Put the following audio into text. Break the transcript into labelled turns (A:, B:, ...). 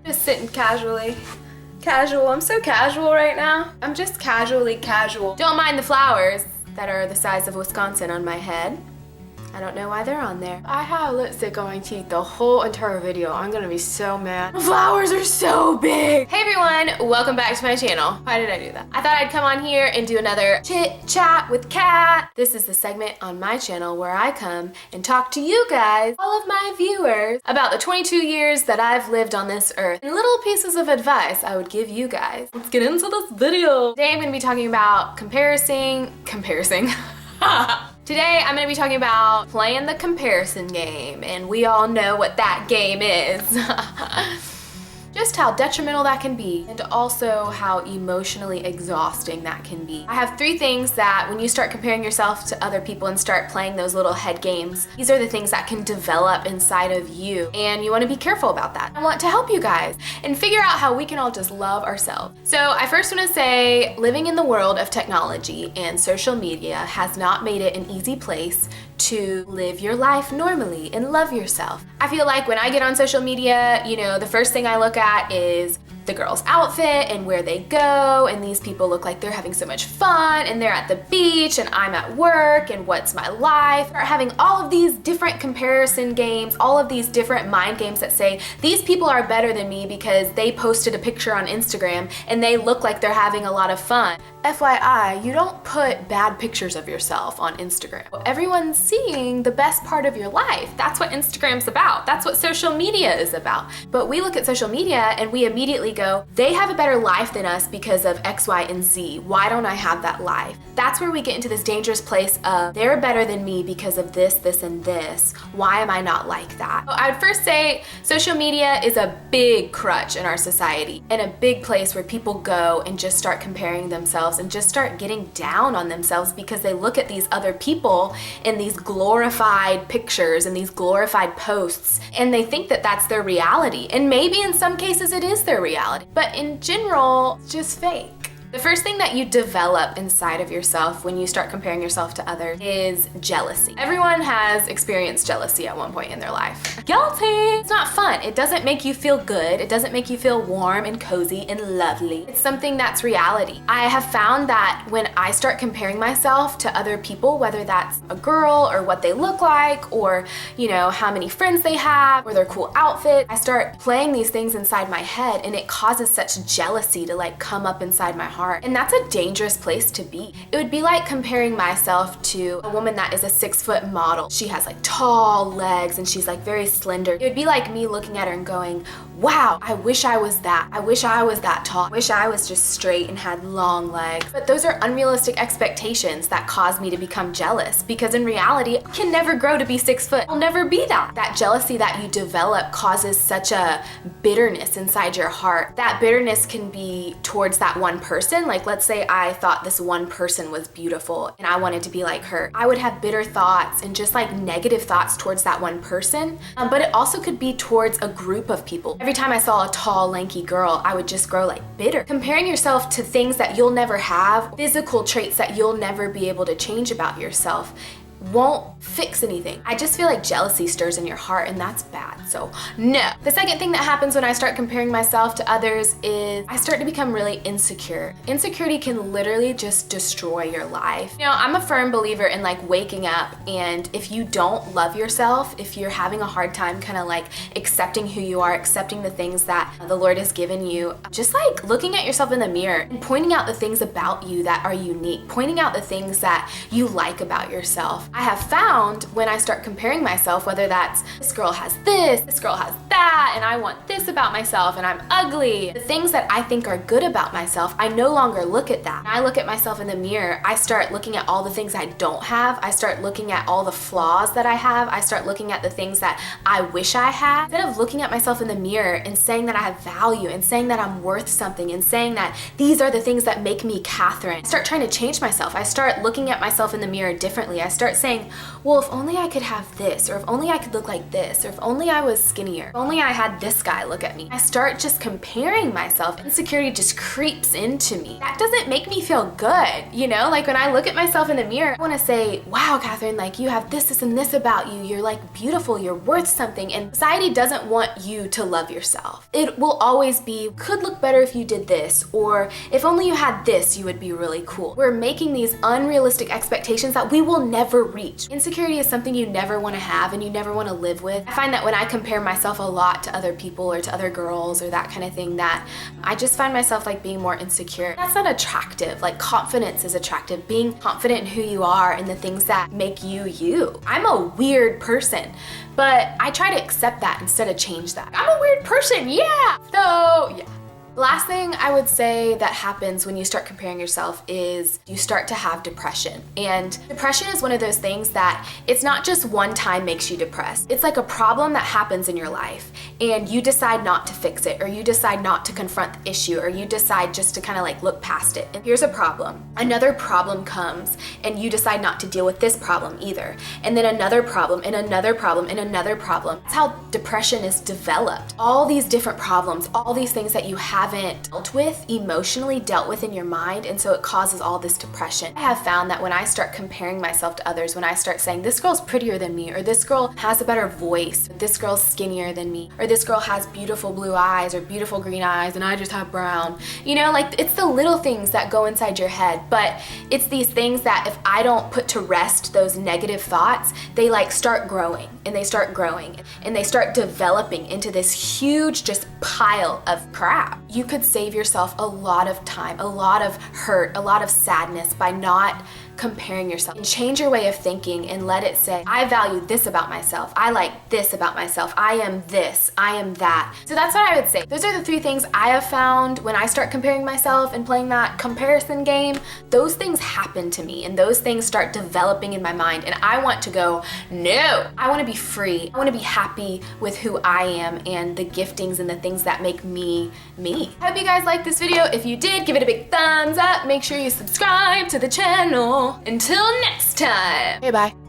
A: Just sitting casually. Casual. I'm so casual right now. I'm just casually casual. Don't mind the flowers that are the size of Wisconsin on my head. I don't know why they're on there. I had lipstick on my teeth the whole entire video. I'm gonna be so mad. The flowers are so big. Hey everyone, welcome back to my channel. Why did I do that? I thought I'd come on here and do another chit chat with Kat. This is the segment on my channel where I come and talk to you guys, all of my viewers, about the 22 years that I've lived on this earth and little pieces of advice I would give you guys. Let's get into this video. Today I'm gonna be talking about comparison. Today, I'm gonna be talking about playing the comparison game, and we all know what that game is. Just how detrimental that can be, and also how emotionally exhausting that can be. I have 3 things that when you start comparing yourself to other people and start playing those little head games, these are the things that can develop inside of you, and you wanna be careful about that. I want to help you guys and figure out how we can all just love ourselves. So I first wanna say, living in the world of technology and social media has not made it an easy place to live your life normally and love yourself. I feel like when I get on social media, you know, the first thing I look at is the girl's outfit and where they go, and these people look like they're having so much fun and they're at the beach and I'm at work and what's my life. Start having all of these different comparison games, all of these different mind games that say these people are better than me because they posted a picture on Instagram and they look like they're having a lot of fun. FYI, you don't put bad pictures of yourself on Instagram. Everyone's seeing the best part of your life. That's what Instagram's about. That's what social media is about. But we look at social media and we immediately go, they have a better life than us because of X, Y, and Z. Why don't I have that life? That's where we get into this dangerous place of they're better than me because of this, this, and this. Why am I not like that? So I would first say social media is a big crutch in our society and a big place where people go and just start comparing themselves and just start getting down on themselves because they look at these other people in these glorified pictures and these glorified posts and they think that that's their reality. And maybe in some cases it is their reality, but in general, it's just fake. The first thing that you develop inside of yourself when you start comparing yourself to others is jealousy. Everyone has experienced jealousy at one point in their life. Guilty! It's not fun. It doesn't make you feel good. It doesn't make you feel warm and cozy and lovely. It's something that's reality. I have found that when I start comparing myself to other people, whether that's a girl or what they look like or, you know, how many friends they have or their cool outfit, I start playing these things inside my head and it causes such jealousy to like come up inside my heart. And that's a dangerous place to be. It would be like comparing myself to a woman that is a 6-foot model. She has like tall legs and she's like very slender. It would be like me looking at her and going, wow, I wish I was that. I wish I was that tall. I wish I was just straight and had long legs. But those are unrealistic expectations that cause me to become jealous because in reality, I can never grow to be 6 foot. I'll never be that. That jealousy that you develop causes such a bitterness inside your heart. That bitterness can be towards that one person. Like let's say I thought this one person was beautiful and I wanted to be like her. I would have bitter thoughts and just like negative thoughts towards that one person. But it also could be towards a group of people. Every time I saw a tall, lanky girl, I would just grow like bitter. Comparing yourself to things that you'll never have, physical traits that you'll never be able to change about yourself, won't fix anything. I just feel like jealousy stirs in your heart and that's bad, so no. The second thing that happens when I start comparing myself to others is I start to become really insecure. Insecurity can literally just destroy your life. You know, I'm a firm believer in like waking up, and if you don't love yourself, if you're having a hard time kind of like accepting who you are, accepting the things that the Lord has given you, just like looking at yourself in the mirror and pointing out the things about you that are unique, pointing out the things that you like about yourself. I have found when I start comparing myself, whether that's this girl has this girl has that, and I want this about myself and I'm ugly, the things that I think are good about myself, I no longer look at that. When I look at myself in the mirror, I start looking at all the things I don't have. I start looking at all the flaws that I have. I start looking at the things that I wish I had. Instead of looking at myself in the mirror and saying that I have value and saying that I'm worth something and saying that these are the things that make me Catherine, I start trying to change myself. I start looking at myself in the mirror differently. I start saying saying, well, if only I could have this, or if only I could look like this, or if only I was skinnier, if only I had this guy look at me. I start just comparing myself. Insecurity just creeps into me. That doesn't make me feel good, you know? Like when I look at myself in the mirror, I wanna say, wow, Catherine, like you have this and this about you. You're like beautiful, you're worth something. And society doesn't want you to love yourself. It will always be, could look better if you did this, or if only you had this, you would be really cool. We're making these unrealistic expectations that we will never reach. Insecurity is something you never want to have and you never want to live with. I find that when I compare myself a lot to other people or to other girls or that kind of thing, that I just find myself like being more insecure. That's not attractive. Like confidence is attractive. Being confident in who you are and the things that make you you. I'm a weird person, but I try to accept that instead of change that. I'm a weird person, yeah! So, yeah. Last thing I would say that happens when you start comparing yourself is you start to have depression. And depression is one of those things that it's not just one time makes you depressed. It's like a problem that happens in your life and you decide not to fix it, or you decide not to confront the issue, or you decide just to kind of like look past it. And here's a problem. Another problem comes and you decide not to deal with this problem either. And then another problem and another problem and another problem. That's how depression is developed. All these different problems, all these things that you haven't dealt with, emotionally dealt with in your mind, and so it causes all this depression. I have found that when I start comparing myself to others, when I start saying this girl's prettier than me, or this girl has a better voice, or this girl's skinnier than me, or this girl has beautiful blue eyes or beautiful green eyes and I just have brown, you know, like it's the little things that go inside your head, but it's these things that if I don't put to rest those negative thoughts, they like start growing and they start growing and they start developing into this huge just pile of crap. You could save yourself a lot of time, a lot of hurt, a lot of sadness by not comparing yourself. And change your way of thinking and let it say, I value this about myself. I like this about myself. I am this, I am that. So that's what I would say. Those are the 3 things I have found when I start comparing myself and playing that comparison game. Those things happen to me and those things start developing in my mind. And I want to go, no, I want to be free. I want to be happy with who I am and the giftings and the things that make me, me. I hope you guys liked this video. If you did, give it a big thumbs up. Make sure you subscribe to the channel. Until next time. Okay, bye.